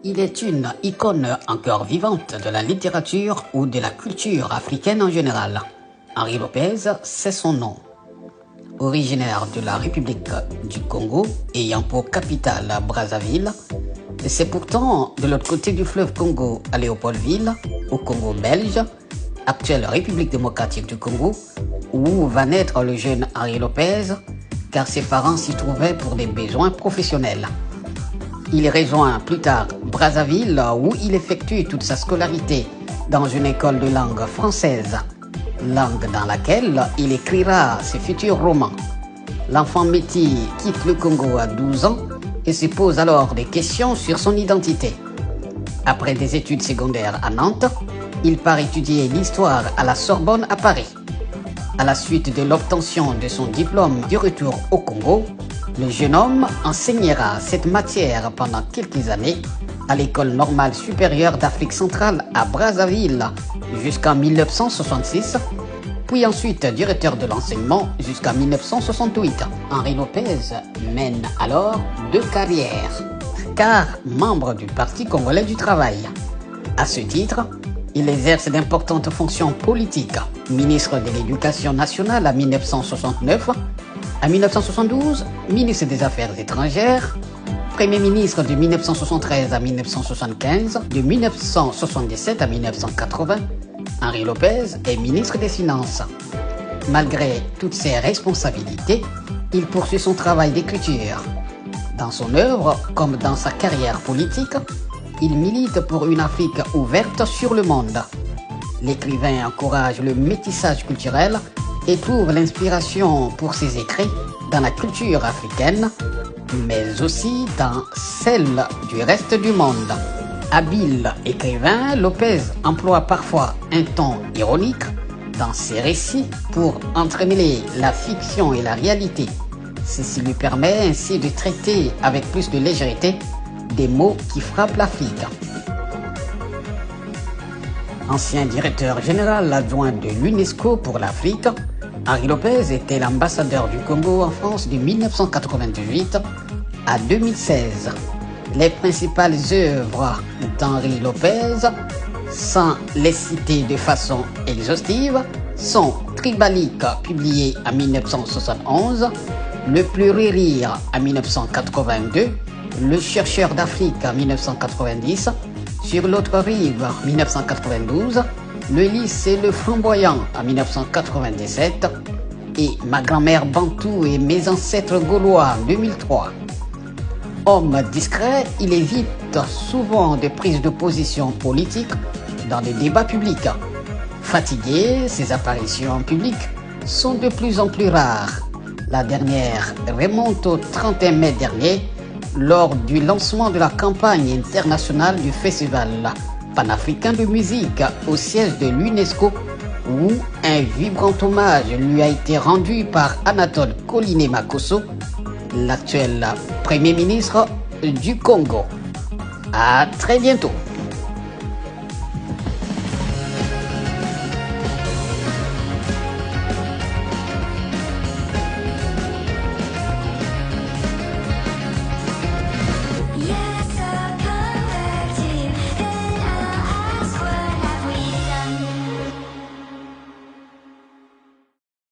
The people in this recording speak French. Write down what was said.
Il est une icône encore vivante de la littérature ou de la culture africaine en général. Henri Lopez, c'est son nom. Originaire de la République du Congo, ayant pour capitale Brazzaville, c'est pourtant de l'autre côté du fleuve Congo, à Léopoldville, au Congo belge, actuelle République démocratique du Congo, où va naître le jeune Henri Lopez, car ses parents s'y trouvaient pour des besoins professionnels. Il rejoint plus tard Brazzaville, où il effectue toute sa scolarité dans une école de langue française, langue dans laquelle il écrira ses futurs romans. L'enfant métis quitte le Congo à 12 ans et se pose alors des questions sur son identité. Après des études secondaires à Nantes, il part étudier l'histoire à la Sorbonne à Paris. À la suite de l'obtention de son diplôme du retour au Congo, le jeune homme enseignera cette matière pendant quelques années à l'École normale supérieure d'Afrique centrale à Brazzaville jusqu'en 1966, puis ensuite directeur de l'enseignement jusqu'en 1968. Henri Lopez mène alors deux carrières, car membre du Parti congolais du travail. À ce titre, il exerce d'importantes fonctions politiques. Ministre de l'Éducation nationale à 1969, à 1972, ministre des Affaires étrangères, Premier ministre de 1973 à 1975, de 1977 à 1980, Henri Lopez est ministre des Finances. Malgré toutes ses responsabilités, il poursuit son travail d'écriture. Dans son œuvre, comme dans sa carrière politique, il milite pour une Afrique ouverte sur le monde. L'écrivain encourage le métissage culturel et trouve l'inspiration pour ses écrits dans la culture africaine, mais aussi dans celle du reste du monde. Habile écrivain, Lopez emploie parfois un ton ironique dans ses récits pour entremêler la fiction et la réalité. Ceci lui permet ainsi de traiter avec plus de légèreté des mots qui frappent l'Afrique. Ancien directeur général adjoint de l'UNESCO pour l'Afrique, Henri Lopez était l'ambassadeur du Congo en France de 1998 à 2016. Les principales œuvres d'Henri Lopez, sans les citer de façon exhaustive, sont Tribalique, publié en 1971, Le Pleurer-Rire en 1982, Le Chercheur d'Afrique en 1990, Sur l'autre rive en 1992, Le Lys et le Flamboyant en 1997 et Ma grand-mère Bantou et mes ancêtres gaulois en 2003. Homme discret, il évite souvent des prises de position politiques dans les débats publics. Fatigué, ses apparitions en public sont de plus en plus rares. La dernière remonte au 31 mai dernier, lors du lancement de la campagne internationale du Festival panafricain de musique au siège de l'UNESCO, où un vibrant hommage lui a été rendu par Anatole Koliné-Makosso, l'actuel Premier ministre du Congo. À très bientôt.